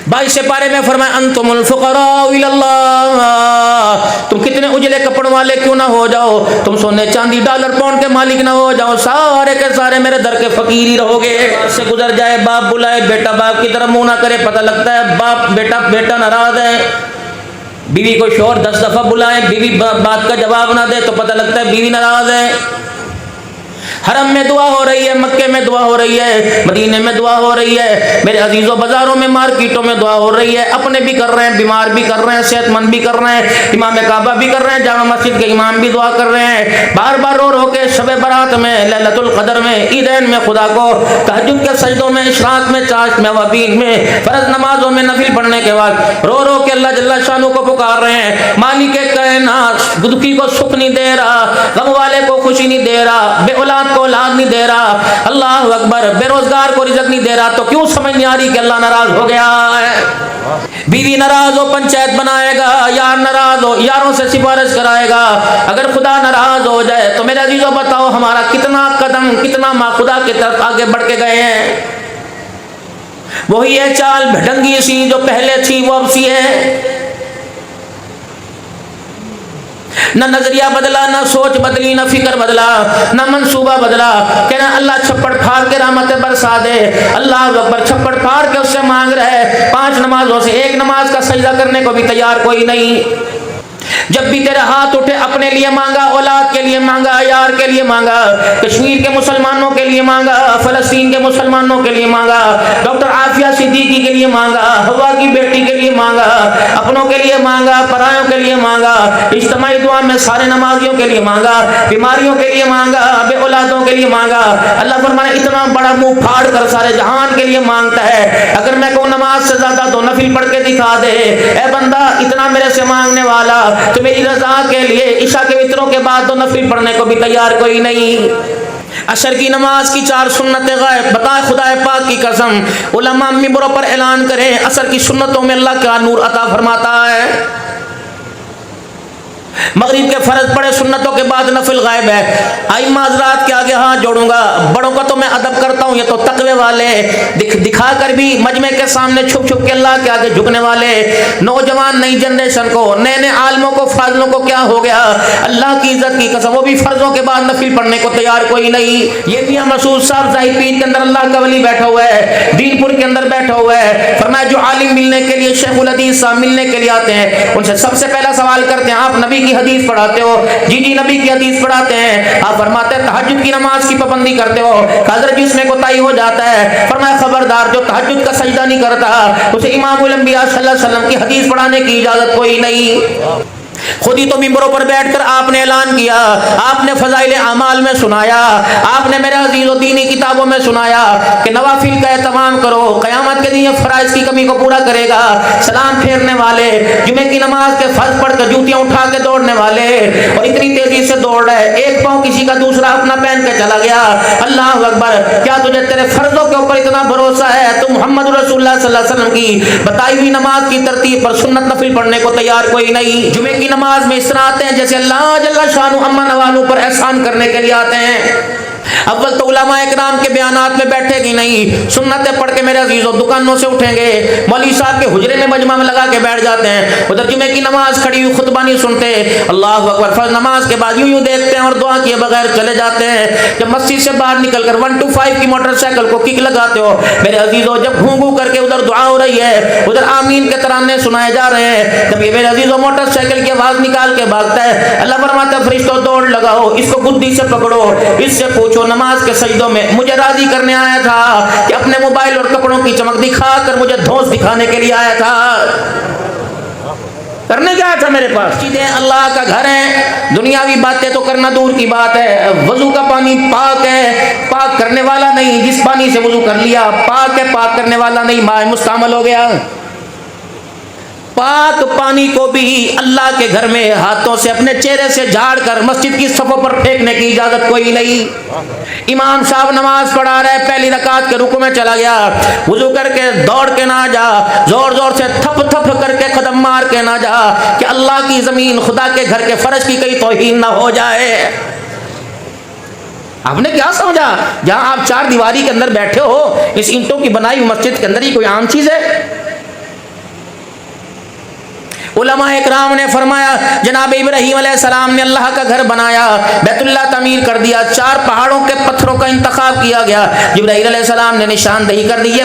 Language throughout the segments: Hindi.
22 पारे में फरमाया अंतुमुल फुकरा इलल्लाह, तुम कितने उजले कपड़ों वाले क्यों ना हो जाओ, तुम सोने चांदी डॉलर पाउंड के मालिक ना हो जाओ, सारे के सारे मेरे दर के फकीर ही रहोगे। से गुजर जाए बाप बुलाए बेटा बाप की तरफ मुंह ना करे, पता लगता है बाप बेटा नाराज है। बीवी को शोहर 10 दफा बुलाए, बीवी बात का जवाब ना दे तो पता लगता है बीवी नाराज है। हरम में दुआ हो रही है, मक्के में दुआ हो रही है, मदीने में दुआ हो रही है, मेरे अजीजों बाजारों में मार्केटों में दुआ हो रही है। अपने भी कर रहे हैं, बीमार भी कर रहे हैं, सेहतमंद भी कर रहे हैं, इमाम काबा भी कर रहे हैं, जामा मस्जिद के इमाम भी दुआ कर रहे हैं। बार बार रो रो के शब बारात में, लैलतुल क़द्र में, ईदैन में खुदा को, तहज्जुद के सजदों में, इशराक में, चाश में, वबीन में, फर्ज नमाजों में नफिल पढ़ने के बाद रो रो के अल्लाह जल्ला शानू को पुकार रहे हैं। मालिक कायनात दुखी को सुख नहीं दे रहा, गम वाले को खुशी नहीं दे रहा, बे औलाद को औलाद नहीं दे रहा, अल्लाह अकबर, बेरोजगार को रिज़्क़ नहीं दे रहा, तो क्यों समझ नहीं आ रही कि अल्लाह नाराज हो गया है। बीवी नाराज हो पंचायत बनाएगा, यार नाराज हो यारों से सिफारिश कराएगा। अगर खुदा नाराज हो जाए तो मेरे अजीजों बताओ हमारा कितना कदम, कितना माँ खुदा की तरफ आगे बढ़ के गए हैं। वही है चाल भटंगी सी जो पहले थी वो अब सी है। न नजरिया बदला, न सोच बदली, न फिक्र बदला, न मंसूबा बदला। कहना अल्लाह छप्पड़ फाड़ के रहमतें बरसा दे, अल्लाह अकबर, छप्पड़ फाड़ के उससे मांग रहे। 5 नमाजों से एक नमाज का सजदा करने को भी तैयार कोई नहीं। जब भी तेरे हाथ उठे अपने लिए मांगा, औलाद के लिए मांगा, यार के लिए मांगा, कश्मीर के मुसलमानों के लिए मांगा, फलस्तीन के मुसलमानों के लिए मांगा, डॉक्टर आफिया सिद्दीकी के लिए मांगा, हवा की बेटी के लिए मांगा, अपनों के लिए मांगा, परायों के लिए मांगा, इज्तिमाई दुआ में सारे नमाजियों के लिए मांगा, बीमारियों के लिए मांगा, बे औलादों के लिए मांगा। अल्लाह फरमाने इतना बड़ा मुंह फाड़ कर सारे जहान के लिए मांगता है। अगर मैं कहूँ नमाज से ज्यादा तो नफिल पढ़ के दिखा दे, ए बंदा इतना मेरे से मांगने वाला तो मेरी रजा के लिए ईशा के वित्रों के बाद तो नफिल पढ़ने को भी तैयार कोई नहीं। असर की नमाज की 4 सुन्नतें गायब, बताए खुदा पाक की कसम, उलमा मिंबरों पर ऐलान करें असर की सुन्नतों में अल्लाह का नूर अता फरमाता है। मगरिब के फर्ज पड़े सुन्नतों के बाद नफिल गायब है। आइम्मा हज़रात के आगे हाथ जोड़ूंगा, बड़ों का तो मैं अदब करता हूँ, ये तो तकवे वाले दिखा कर भी मजमे के सामने छुप छुप के अल्लाह के आगे झुकने वाले नौजवान नई जनरेशन को, नए नए आलमों को, फाजलों को क्या हो गया, अल्लाह की इज्जत की कसम वो भी फर्जों के बाद नफिल पढ़ने को तैयार कोई नहीं। ये मियां मसूद साहब ज़ाहिद के अंदर अल्लाह का वली बैठा हुआ है, दीनपुर के अंदर बैठा हुआ है। फरमाया जो आलिम मिलने के लिए, शेखुल हदीस साहब मिलने के लिए आते हैं, उनसे सबसे पहला सवाल करते हैं आप नबी की हदीस पढ़ाते हो? जी जी नबी की हदीस पढ़ाते हैं। आप फरमाते हैं तहज्जुद की नमाज की पाबंदी करते हो? हजरत जिसमें कोताही हो जाता है फरमाया खबरदार जो तहज्जुद का सजदा नहीं करता उसे इमामुल अंबिया सल्लल्लाहु अलैहि वसल्लम की हदीस पढ़ाने की इजाजत कोई नहीं। खुद ही तो मिंबरों पर बैठकर आपने ऐलान किया, आपने फजाइल अमाल में सुनाया, आपने मेरे अजीज़ों दीनी किताबों में सुनाया कि नवाफिल का एहतमाम करो, क़यामत के दिन फराइज की कमी को पूरा करेगा। सलाम फेरने वाले, जुमे की नमाज के फर्ज पढ़कर जूतियां उठा के दौड़ने वाले, और इतनी तेजी से दौड़ रहे एक पाँव किसी का दूसरा अपना पहन के चला गया। अल्लाह अकबर, क्या तुझे तेरे फर्जों के ऊपर इतना भरोसा है? तुम मोहम्मद रसूलुल्लाह सल्लल्लाहु अलैहि वसल्लम की बताई हुई नमाज की तरतीब पर सुन्नत नफिल पढ़ने को तैयार कोई नहीं। जुमे की नमाज में इस तरह आते हैं जैसे अल्लाह जल्ला शानु अम्मा नवालों पर एहसान करने के लिए आते हैं। अव्वल तो उलमा इकराम के बयानात में बैठेगी नहीं, सुन्नतें पढ़ के मेरे अजीजों दुकानों से उठेंगे, मौलवी साहब के हुजरे में मजमा में लगा के बैठ जाते हैं। उधर जुमे की नमाज खड़ी हुई खुतबा नहीं सुनते, अल्लाह अकबर, फर्ज नमाज के बाद यूं यूं देखते हैं और दुआ किए बगैर चले जाते हैं। जब मस्जिद से बाहर निकलकर 125 की मोटरसाइकिल को किक लगाते हो मेरे अजीजों, जब घूं घूं करके उधर दुआ हो रही है, उधर आमीन के तराने सुनाए जा रहे हैं, तब ये मेरे अजीजों मोटरसाइकिल की आवाज निकाल के भागता है। अल्लाह फरमाता है फरिश्तों दौड़ लगाओ, इसको बुद्धि से पकड़ो, इससे पूछो नमाज के सजदों में मुझे राजी करने आया था कि अपने मोबाइल और कपड़ों की चमक दिखाकर मुझे धौंस दिखाने के लिए आया था? करने क्या था मेरे पास? चीजें अल्लाह का घर है, दुनियावी बातें तो करना दूर की बात है। वजू का पानी पाक है, पाक करने वाला नहीं, जिस पानी से वजू कर लिया पाक है, पाक करने वाला नहीं, माए मुस्तामल हो गया। पाक पानी को भी अल्लाह के घर में हाथों से अपने चेहरे से झाड़ कर मस्जिद की सफ़ों पर फेंकने की इजाजत कोई नहीं। इमाम साहब नमाज पढ़ा रहे, पहली रकात के रुकू में चला गया, वुजू करके दौड़ के ना जा, जोर जोर से थप थप करके कदम मार के ना जा कि अल्लाह की जमीन खुदा के घर के फर्ज की कहीं तौहीन ना हो जाए। आपने क्या समझा जहां आप 4 दीवारी के अंदर बैठे हो, इस ईंटों की बनाई हुई मस्जिद के अंदर ही कोई आम चीज है? उलमा इकराम ने फरमाया जनाब इब्राहीम अलैहिस्सलाम ने अल्लाह का घर बनाया, बैतुल्लाह तमीर कर दिया, 4 पहाड़ों के पत्थरों का इंतखाब किया गया। जिब्राईल अलैहिस्सलाम ने निशानदेही कर दी, ये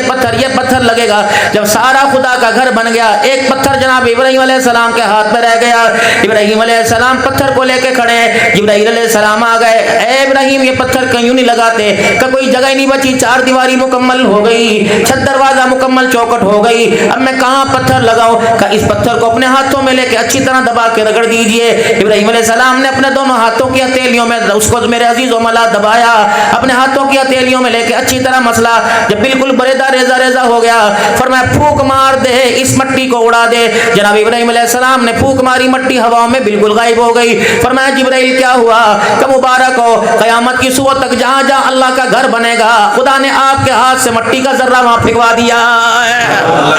पत्थर लगेगा। जब सारा खुदा का घर बन गया, एक पत्थर जनाब इब्राहीम अलैहिस्सलाम के हाथ में रह गया। इब्राहीम अलैहिस्सलाम पत्थर को लेके खड़े हैं। जिब्राईल अलैहिस्सलाम आ गए, ए इब्राहीम ये पत्थर क्यों नहीं लगाते? का कोई जगह नहीं बची, 4 दीवारी मुकम्मल हो गई, छत दरवाजा मुकम्मल, चौखट हो गई, अब मैं कहाँ पत्थर लगाऊं? का इस पत्थर को अपने हाथों में लेके अच्छी तरह दबा के रगड़ दीजिए। इब्राहीम अलैहिस्सलाम ने अपने दोनों हाथों की हथेलियों में उसको मेरे अजीजों मला दबाया, अपने हाथों की हथेलियों में लेके अच्छी तरह मसला, जब बिल्कुल बरेदा रेजा रेजा हो गया, फरमाया फूंक मार दे, इस मट्टी को उड़ा दे। जनाब इब्राहीम अलैहिस्सलाम ने फूंक मारी, मट्टी हवाओं में बिल्कुल गायब हो गई। फरमाया जिब्राइल क्या हुआ? का मुबारक हो, कयामत की सुबह तक जहां जहां अल्लाह का घर बनेगा खुदा ने आपके हाथ से मट्टी का जर्रा वहां फेंकवा दिया।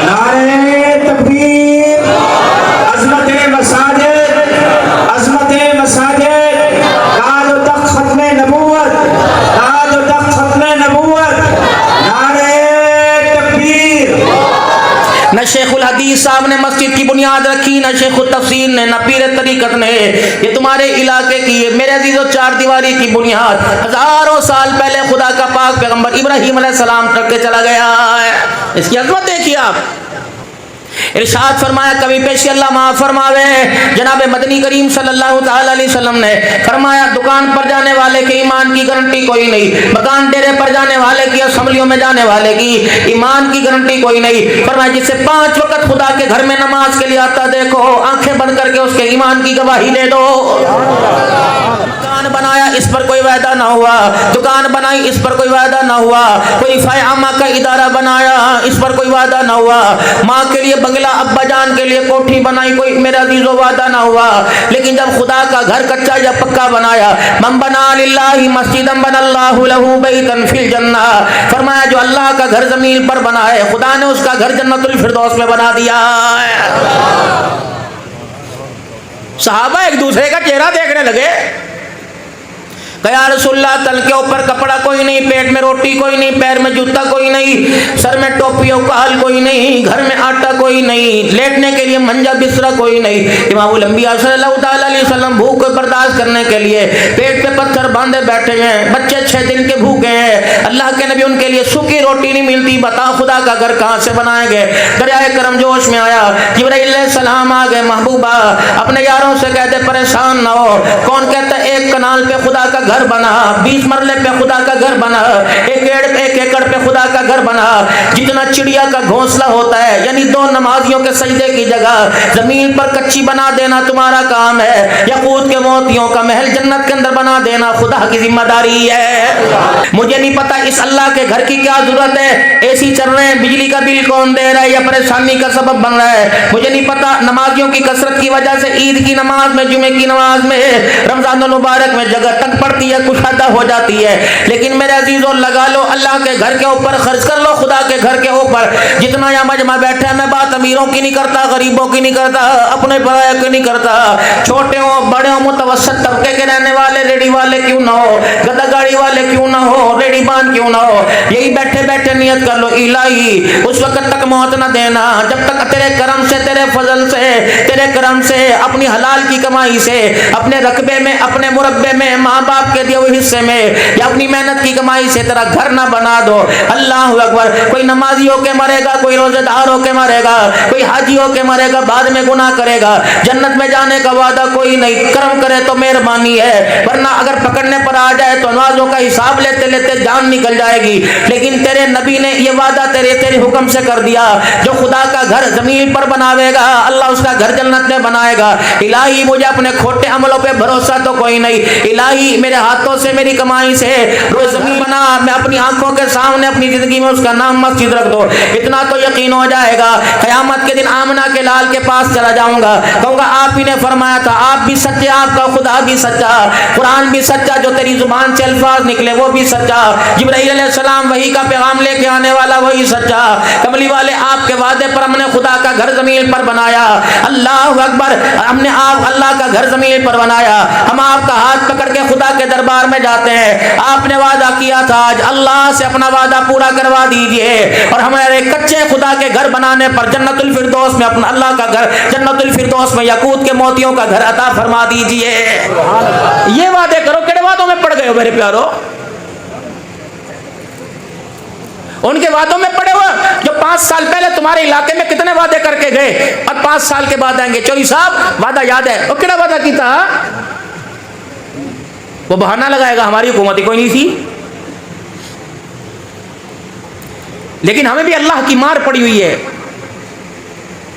नारे तकबीर, अज़मत मसाजिद, अज़मत मसाजिद, ताज तक खत्म नबूवत, ताज तक खत्म नबूवत, नारे तकबीर। न शेखुल हदीस साहब ने मस्जिद की बुनियाद रखी, न शेखुल तफसीर ने, न पीर तरीकत ने। ये तुम्हारे इलाके की है मेरे अजीजों 4 दीवारी की बुनियाद हजारों साल पहले खुदा का पाक पैगंबर इब्राहीम अलैहिस्सलाम रख के चला गया है। इसकी अजमत देखिए आप। इरशाद फरमाया, कभी पेश अल्लाह माफ फरमावे, जनाब मदनी करीम सल्लल्लाहु ताला अलैहि वसल्लम ने फरमाया दुकान पर जाने वाले के ईमान की गारंटी कोई नहीं, मकान डेरे पर जाने वाले की, असम्बलियों में जाने वाले की ईमान की गारंटी कोई नहीं। फरमाया जिससे 5 वक्त खुदा के घर में नमाज के लिए आता देखो, आंखें बंद करके उसके ईमान की गवाही दे दो। दुकान बनाया, इस पर कोई वायदा ना हुआ, दुकान बनाई, इस पर कोई वायदा ना हुआ, कोई फायआमा का इदारा बनाया, इस पर कोई वादा ना हुआ, माँ के लिए बंगला, अब्बा जान के लिए कोठी बनाई, कोई मेरे अजीजों वादा ना हुआ। लेकिन जब खुदा का घर कच्चा या पक्का बनाया, मन बना लिल्लाहि मस्जिदन बनल्लाहु लहू बैतन फिल जन्नह, फरमाया जो अल्लाह का घर जमीन पर बना है खुदा ने उसका घर जन्नतुल फिरदौस में बना दिया। सहाबा एक दूसरे का चेहरा देखने लगे, या रसूलल्लाह तल के ऊपर कपड़ा कोई नहीं, पेट में रोटी कोई नहीं, पैर में जूता कोई नहीं, सर में टोपी और काल कोई नहीं, घर में आटा कोई नहीं, लेटने के लिए मंजा बिस्तरा कोई नहीं। इमामुल अंबिया सल्लल्लाहु ताला अलैहि वसल्लम भूख को बर्दाश्त करने के लिए पेट पे पत्थर बांधे बैठे हैं, बच्चे 6 दिन के भूखे हैं, अल्लाह के नबी उनके लिए सूखी रोटी नहीं मिलती, बताओ खुदा का घर कहाँ से बनाएंगे? दरियाए करम जोश में आया, जिब्राइल अलैहिस्सलाम आ गए, महबूबा अपने यारों से कहते परेशान ना हो। कौन कहता है 1 कनाल पे खुदा का घर बना, 20 मरले पे खुदा का घर बना, 1 एकड़ पे खुदा का घर बना, जितना चिड़िया का घोंसला होता है, यानी 2 नमाजियों के सजदे की जगह जमीन पर कच्ची बना देना तुम्हारा काम है। याकूत के मोतियों का महल जन्नत के अंदर बना देना खुदा की जिम्मेदारी है। मुझे नहीं पता इस अल्लाह के घर की क्या जरूरत है, एसी चल रहे हैं, बिजली का बिल कौन दे रहा है या परेशानी का सबब बन रहा है, मुझे नहीं पता। नमाजियों की कसरत की वजह से ईद की नमाज में, जुमे की नमाज में, रमजान मुबारक में जगह तक पड़ती है, कुशादा हो जाती है। लेकिन मेरे अजीजों लगा लो अल्लाह के घर के ऊपर, खर्च कर लो खुदा के घर के ऊपर। जितना यहाँ मजमा बैठे हैं, मैं बात अमीरों की नहीं करता, गरीबों की नहीं करता, अपने पराये की नहीं करता, छोटे हो बड़े हो, मुतवस्सित तबके के रहने वाले, रेडी वाले क्यों ना हो, गदा गाड़ी वाले क्यों ना हो, रेडी बान क्यों ना हो, यही बैठे बैठे नियत कर लो इलाही उस वक्त तक मौत न देना जब तक तेरे करम से, तेरे फजल से, तेरे करम से, अपनी हलाल की कमाई से, अपने रकबे में, अपने मुरब्बे में, माँ बाप के दिए हुए हिस्से में या अपनी मेहनत की कमाई से तेरा घर ना बना दो। अल्लाह अकबर। कोई नमाजी होके मरेगा, कोई रोजेदार होके मरेगा, कोई हाजी होके मरेगा, बाद में गुनाह करेगा, जन्नत में जाने का वादा कोई नहीं, कर्म करे तो मेहरबानी है, वरना अगर पकड़ने पर आ जाए तो नमाजों का हिसाब लेते लेते जान निकल जाएगी। लेकिन तेरे नबी ने ये वादा तेरे हुक्म से कर दिया, जो खुदा का घर जमीन पर बनावेगा अल्लाह उसका घर जन्नत में बनाएगा। इलाही मुझे अपने खोटे अमलों पे भरोसा तो कोई नहीं, इलाही मेरे हाथों से, मेरी कमाई से रोज जमीन बना, मैं अपनी आंखों के सामने अपनी जिंदगी में उसका नाम मस्जिद रख दो। इतना तो यकीन हो जाएगा, क़यामत के दिन आमना के लाल के पास चला जाऊंगा, कहूंगा आप ही ने फरमाया था, आप भी सच्चे, आपका खुदा भी सच्चा, कुरान भी सच्चा, जो तेरी जुबान से अल्फाज निकले वो भी सच्चा, जिब्राईल अलैहिस्सलाम वही का पैगाम लेके आने वाला वही सच्चा। कमली वाले आपके वादे पर हमने खुदा का घर जमीन पर बनाया। अल्लाह अकबर। हमने आप अल्लाह का घर जमीन पर बनाया, हम आपका हाथ पकड़ के खुदा के दरबार में जाते हैं। आपने वादा किया था, आज अल्लाह से अपना वादा पूरा करवा दीजिए और हमारे कच्चे खुदा के घर बनाने पर जन्नतुल फिरदौस में अपना अल्लाह का घर, जन्नतुल फिरदौस में याकूत के मोतियों का घर अता फरमा दीजिए। ये वादे करो, किन वादों में पड़ गए हो मेरे प्यारो? उनके वादों में पड़े हुए जो 5 साल पहले तुम्हारे इलाके में कितने वादे करके गए और 5 साल के बाद आएंगे। चौधरी साहब वादा याद है? वो कितना वादा की था? वो बहाना लगाएगा हमारी हुकूमत ही कोई नहीं थी। लेकिन हमें भी अल्लाह की मार पड़ी हुई है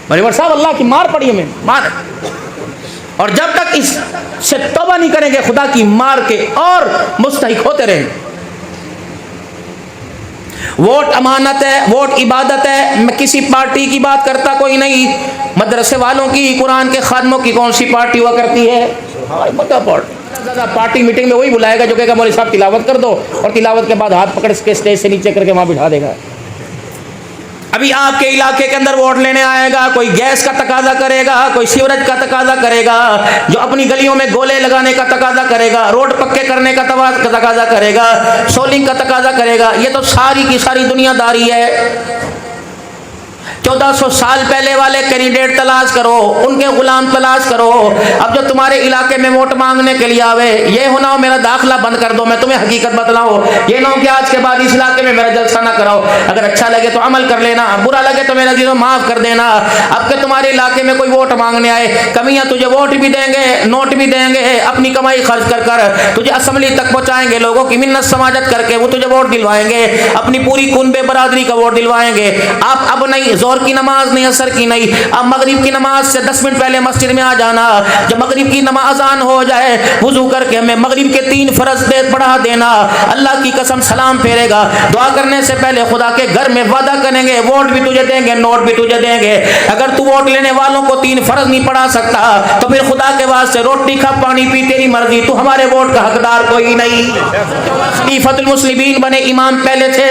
बरीवर साहब, अल्लाह की मार पड़ी हमें, मार। और जब तक इससे तौबा नहीं करेंगे खुदा की मार के और मुस्तहिक होते रहेंगे। वोट अमानत है, वोट इबादत है। मैं किसी पार्टी की बात करता कोई नहीं, मदरसे वालों की, कुरान के खादमों की कौन सी पार्टी हुआ करती है? पार्टी मीटिंग में वही बुलाएगा जो कहेगा मौलवी साहब तिलावत कर दो, और तिलावत के बाद हाथ पकड़ के स्टेज से नीचे करके वहां बिठा देगा। अभी आपके इलाके के अंदर वोट लेने आएगा, कोई गैस का तकाजा करेगा, कोई सीवरेज का तकाजा करेगा, जो अपनी गलियों में गोले लगाने का तकाजा करेगा, रोड पक्के करने का तकाजा करेगा, सोलिंग का तकाजा करेगा। ये तो सारी की सारी दुनियादारी है। 1400 साल पहले वाले कैंडिडेट तलाश करो, उनके गुलाम तलाश करो। अब जो तुम्हारे इलाके में वोट मांगने के लिए आवे, ये होना हो मेरा दाखिला बंद कर दो, मैं तुम्हें हकीकत बतलाऊं। ये ना हो कि आज के बाद इस इलाके में मेरा जलसा ना कराओ। अगर अच्छा लगे तो अमल कर लेना, बुरा लगे तो मेरा जीरो माफ कर देना। अब के तुम्हारे इलाके में कोई वोट मांगने आए, कमियां तुझे वोट भी देंगे, नोट भी देंगे, अपनी कमाई खर्च कर कर तुझे असेंबली तक पहुंचाएंगे, लोगों की मिन्नत समाजत करके वो तुझे वोट दिलवाएंगे, अपनी पूरी कुनबे बरादरी का वोट दिलवाएंगे। आप अब नहीं, जोर की नमाज नहीं, असर की नहीं, अब मगरिब की नमाज से 10 मिनट पहले मस्जिद में आ जाना। जब मगरिब की नमाज अज़ान हो जाए, वुजू करके हमें मगरिब के 3 फर्ज पढ़ा देना। अल्लाह की कसम सलाम फेरेगा, दुआ करने से पहले खुदा के घर में वादा करेंगे, वोट भी तुझे देंगे, नोट भी तुझे देंगे। अगर तू वोट लेने वालों को 3 फर्ज नहीं पढ़ा सकता तो फिर खुदा के वास्ते रोटी खा, पानी पी, तेरी मर्जी, तू हमारे वोट का हकदार कोई नहीं। खलीफतुल मुस्लिमीन बने इमाम पहले थे।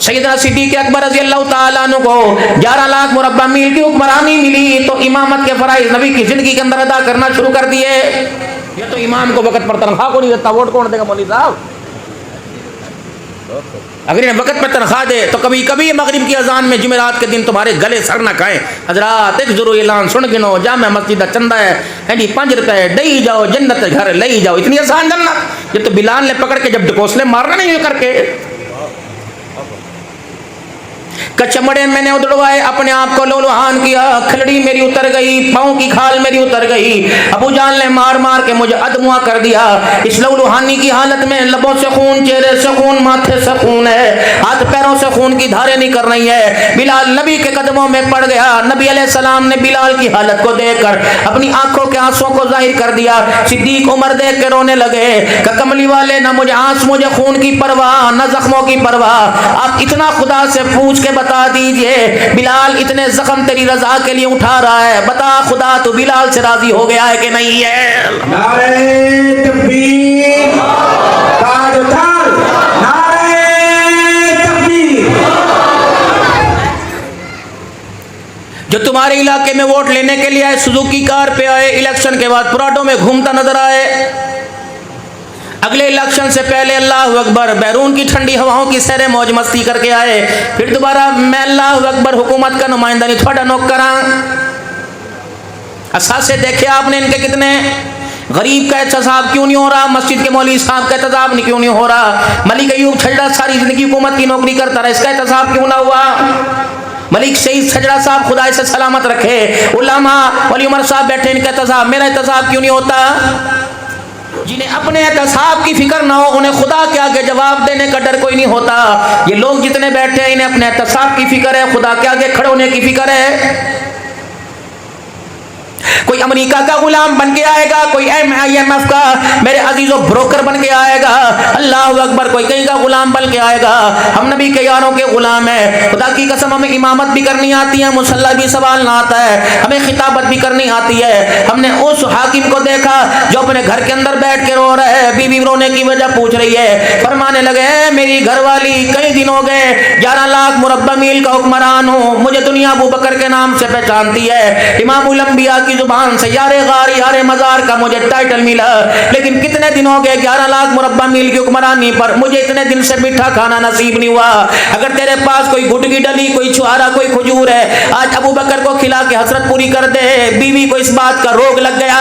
सैयदना सिद्दीक़ अकबर रज़ी अल्लाह ताला अन्हु को 11 लाख मुरब्बा मील की हुक्मरानी मिली तो इमामत के फराइज नबी की जिंदगी के अंदर अदा करना शुरू कर दिए। ये तो इमाम को वक्त पर तनख्वाह को नहीं देता, वोट कौन देगा मौलवी साहब? अगर इन्हें वक्त पर तनख्वाह दे तो कभी कभी मगरिब की अजान में जुमेरात के दिन तुम्हारे गले सर ना खाएं। हजरात एक जरूर ऐलान सुन गिनो, जामे मस्जिद चंदा है जी 5 रुपए दई जाओ, जन्नत घर ले जाओ। इतनी आसान जन्नत। ये तो बिलाल ने पकड़ के जब ढकोसले मारना नहीं करके कचमड़े मैंने उधड़वाए, अपने आप को लोलुहान किया, खलड़ी मेरी उतर गई, पाँव की खाल मेरी उतर गई। अबू जान ने मार मार के मुझे अदमुआ कर दिया। इस लोलुहानी की हालत में लबों से खून, चेहरे से खून, माथे से खून है, हाथ पैरों से खून की धारें निकल रही है। बिलाल नबी के कदमों में पड़ गया। नबी अलैहिस्सलाम ने बिलाल की हालत को देखकर अपनी आंखों के आंसुओं को जाहिर कर दिया। सिद्दीक उमर देख के रोने लगे, कमली वाले, ना मुझे आंसू, मुझे खून की परवाह, न जख्मों की परवाह। आप इतना खुदा से पूछ के बता दीजिए, बिलाल इतने जख्म तेरी रजा के लिए उठा रहा है, बता खुदा तू बिलाल से राजी हो गया है कि नहीं है? नारे तकबीर, ताज उतार, नारे तकबीर। जो तुम्हारे इलाके में वोट लेने के लिए आए, सुजुकी कार पे आए, इलेक्शन के बाद पुराडों में घूमता नजर आए। अगले इलेक्शन से पहले अल्लाह अकबर बैरून की ठंडी हवाओं की सैर मौज मस्ती करके आए। फिर दोबारा मैं अल्लाह अकबर हुकूमत का नुमाइंदा नहीं, थोड़ा नौकरा। असासे देखे आपने इनके कितने। गरीब का एहतसाब क्यों नहीं हो रहा? मस्जिद के मौलवी साहब का एहतसाब क्यों नहीं हो रहा? मलिक अयूब छजड़ा सारी जिंदगी हुकूमत की नौकरी करता रहा, इसका एहतसाब क्यों ना हुआ? मलिक शहीद छजड़ा साहब खुदा से सलामत रखे, उलमा वली उमर साहब बैठे, इनका एहतसाब, मेरा एहतसाब क्यों नहीं होता? जिन्हें अपने एहतसाब की फिक्र ना हो, उन्हें खुदा के आगे जवाब देने का डर कोई नहीं होता। ये लोग जितने बैठे हैं, इन्हें अपने एहतसाब की फिक्र है, खुदा के आगे खड़े होने की फिक्र है। कोई अमेरिका का गुलाम बन के आएगा, कोई IMF का मेरे अजीजों ब्रोकर बन के आएगा, अल्लाह अकबर, कोई कहीं का गुलाम बन के आएगा। हम नबी के यारों के गुलाम है। खुदा की कसम हमें इमामत भी करनी आती है, मुसल्ला भी संभालना आता है, हमें खिताबत भी करनी आती है। हमने उस हाकिम को देखा जो अपने घर के अंदर बैठ के रो रहे है, बीवी रोने की वजह पूछ रही है, फरमाने लगे मेरी घरवाली कई दिन हो गए 11 लाख मुरब्बा मील का हुक्मरान हूँ, मुझे दुनिया अबू बकर के नाम से पहचानती है, इमामुल अंबिया की की जुबान से यारे गार यारे मजार का मुझे टाइटल मिला, लेकिन कितने दिन हो गए 11 लाख मुरब्बा मील की हुक्मरानी पर मुझे इतने दिन से मीठा खाना नसीब नहीं हुआ। अगर तेरे पास कोई गुटकी डली, कोई छुआरा, कोई खजूर है, आज अबू बकर को खिला के हसरत पूरी कर दे। बीवी को इस बात का रोग लग गया।